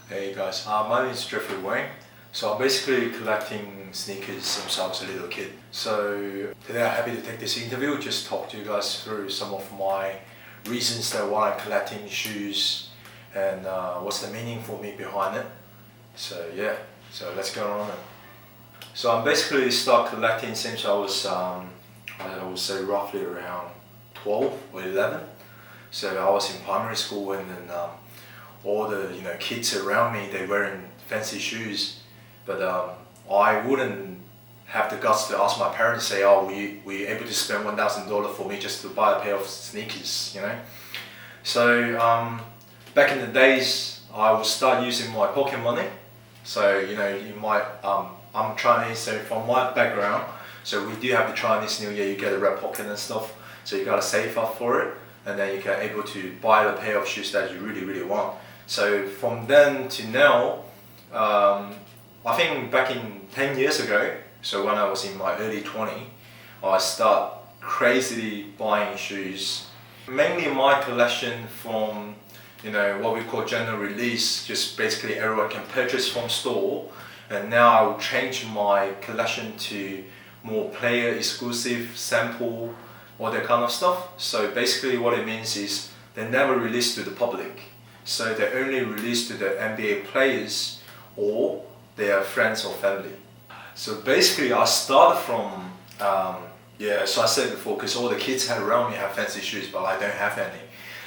Hey guys, my name is Jeffery Wang. So I'm basically collecting sneakers since I was a little kid. So today I'm happy to take this interview, just talk to you guys through some of my reasons that why I'm collecting shoes and what's the meaning for me behind it. So yeah, so let's go on. So I'm basically start collecting since I was, I would say roughly around 12 or 11. So I was in primary school and then all the kids around me, they wearing fancy shoes, but I wouldn't have the guts to ask my parents, say, oh, were you able to spend $1,000 for me just to buy a pair of sneakers, So back in the days, I would start using my pocket money. So you might, I'm Chinese, so from my background, so we do have the Chinese New Year, you get a red pocket and stuff, so you gotta save up for it, and then you can able to buy the pair of shoes that you really want. So from then to now, I think back in 10 years ago, so when I was in my early 20s, I start crazily buying shoes. Mainly my collection from, what we call general release, just basically everyone can purchase from store. And now I will change my collection to more player exclusive, sample, all that kind of stuff. So basically what it means is they never release to the public. So they only release to the NBA players or their friends or family. So basically I started from, so I said before, because all the kids had around me have fancy shoes, but I don't have any.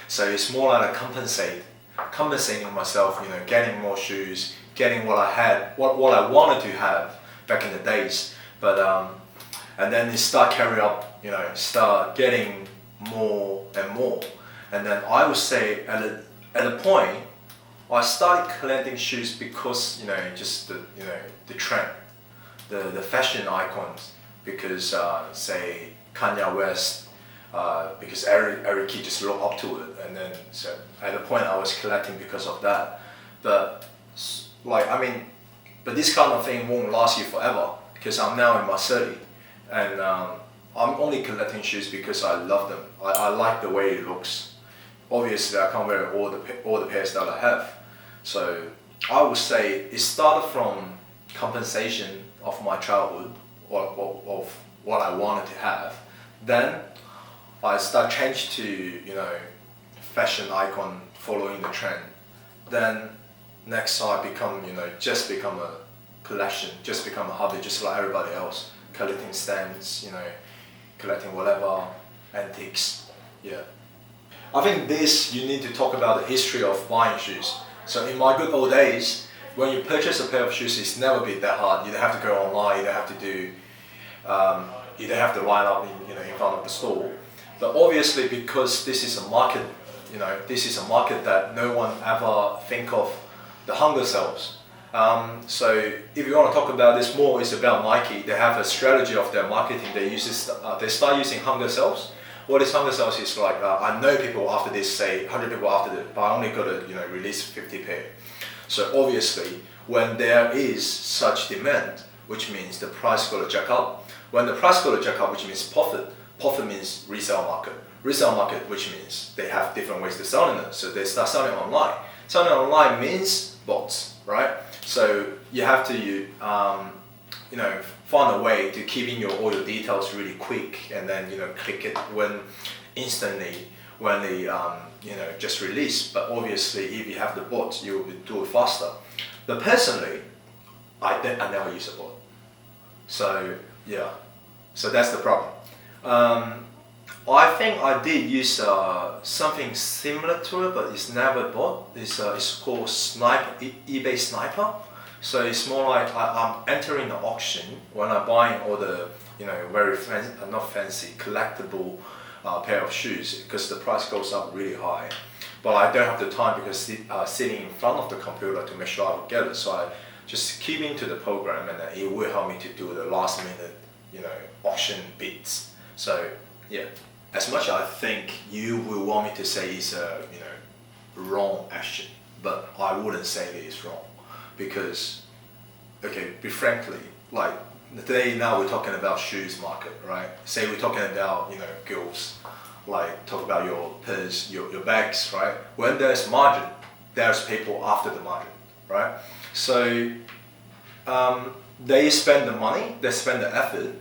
So it's more like compensating myself, getting more shoes, getting what I had, what I wanted to have back in the days. But, and then it start carry up, start getting more and more. And then I would say at a point, I started collecting shoes because just the trend, the fashion icons. Because say Kanye West, because every kid just look up to it, and then so at a point I was collecting because of that. But but this kind of thing won't last you forever because I'm now in my 30s, and I'm only collecting shoes because I love them. I like the way it looks. Obviously, I can't wear all the pairs that I have. So I would say it started from compensation of my childhood, or of what I wanted to have. Then I start change to fashion icon, following the trend. Then next I become just become a collection, just become a hobby, just like everybody else, collecting stamps, collecting whatever antiques. Yeah. I think you need to talk about the history of buying shoes. So in my good old days, when you purchase a pair of shoes, it's never been that hard. You don't have to go online, you don't have to do, you don't have to line up in front of the store. But obviously, because this is a market, this is a market that no one ever think of, the hunger sales. So if you want to talk about this more, it's about Nike. They have a strategy of their marketing. They start using hunger sales. What is hunger sales is like, I know people after this say 100 people after this, but I only got to release 50 pair. So obviously, when there is such demand, which means the price got to jack up. When the price got to jack up, which means profit. Profit means resale market. Resale market, which means they have different ways to sell it. So they start selling online. Selling online means bots, right? So you have to find a way to keep in all your details really quick, and then click it instantly when they just release. But obviously, if you have the bot, you will do it faster. But personally, I never use a bot. So yeah, so that's the problem. I think I did use something similar to it, but it's never bought. It's called eBay Sniper. So it's more like I'm entering the auction when I'm buying all the very fancy, not fancy, collectible pair of shoes, because the price goes up really high. But I don't have the time because sitting in front of the computer to make sure I will get it. So I just keep into the program, and it will help me to do the last minute auction bids. So yeah, as much as I think you will want me to say it's a wrong action, but I wouldn't say that it's wrong, because be frankly, like today now we're talking about shoes market, right? Say we're talking about girls, like talk about your purse, your bags, right? When there's margin, there's people after the margin. right? So they spend the money, they spend the effort,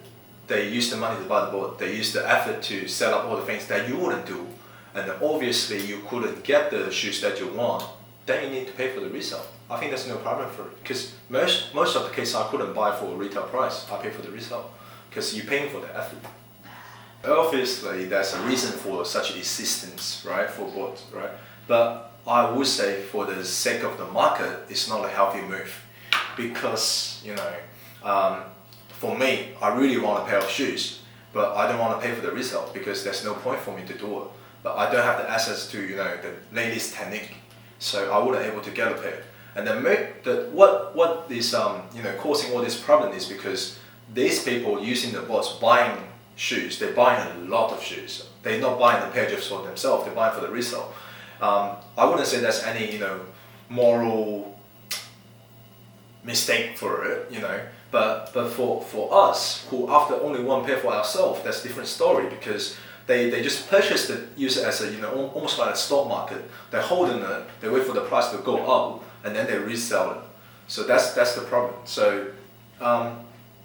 they use the money to buy the board, they use the effort to set up all the things that you wouldn't do, and then obviously you couldn't get the shoes that you want, then you need to pay for the resale. I think there's no problem for it, because most of the case I couldn't buy for a retail price, I pay for the resale, because you're paying for the effort. Obviously there's a reason for such existence, right, for boards, right? But I would say for the sake of the market, it's not a healthy move, because, you know, for me, I really want a pair of shoes, but I don't want to pay for the resale because there's no point for me to do it. But I don't have the access to, you know, the latest technique, so I wouldn't able to get a pair. And then what is you know, causing all this problem is because these people using the bots buying shoes, they're buying a lot of shoes. They're not buying the pair just for themselves, they're buying for the resale. I wouldn't say there's any, you know, moral mistake for it, you know, but for us who after only one pair for ourselves, that's a different story, because they just purchased it, use it as a, you know, almost like a stock market. They're holding it, they wait for the price to go up, and then they resell it. So that's the problem. So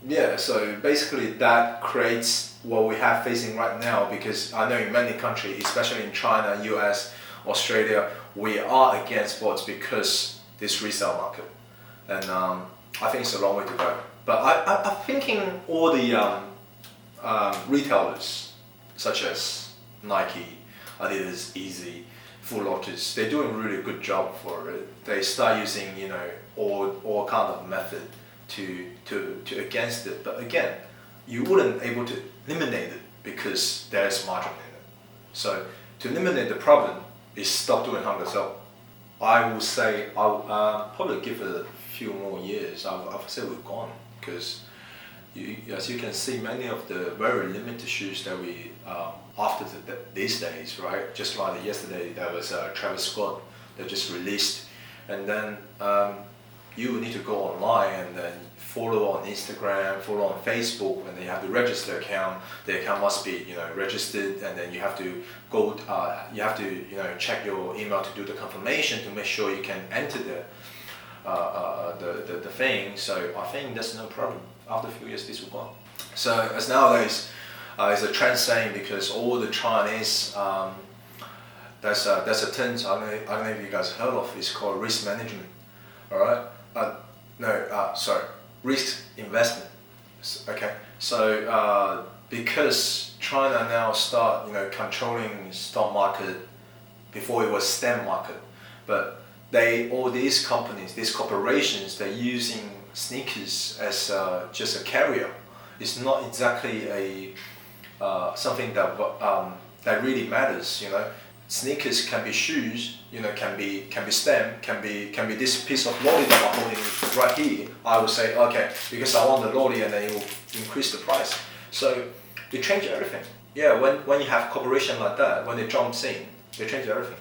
yeah, so basically that creates what we have facing right now, because I know in many countries, especially in China, US, Australia, we are against bots because this resale market. And I think it's a long way to go. But I'm thinking all the retailers, such as Nike, Adidas, Easy, Foot Lockers, they're doing a really good job for it. They start using, you know, all kind of method to against it. But again, you wouldn't able to eliminate it because there's margin in it. So to eliminate the problem is stop doing harm yourself. I would say I'll probably give it a few more years. I would say we're gone, because as you can see, many of the very limited shoes that we after these days, right? Just like yesterday, there was a Travis Scott that just released, and then you will need to go online and then follow on Instagram, follow on Facebook, and then you have to register account. The account must be, you know, registered, and then you have to go. You have to, you know, check your email to do the confirmation to make sure you can enter the thing. So I think that's no problem. After a few years, this will go. So as nowadays, it's a trend saying, because all the Chinese, there's a term I don't know if you guys heard of. It's called risk management. All right. Sorry, risk investment. Okay. So because China now start, you know, controlling stock market, before it was STEM market, but all these companies, these corporations, they're using sneakers as just a carrier. It's not exactly a something that really matters, you know. Sneakers can be shoes, you know, can be STEM, can be this piece of lolly that I'm holding right here. I would say, okay, because I want the lolly, and then it will increase the price. So they change everything. Yeah, when you have corporation like that, when they jump in, they change everything.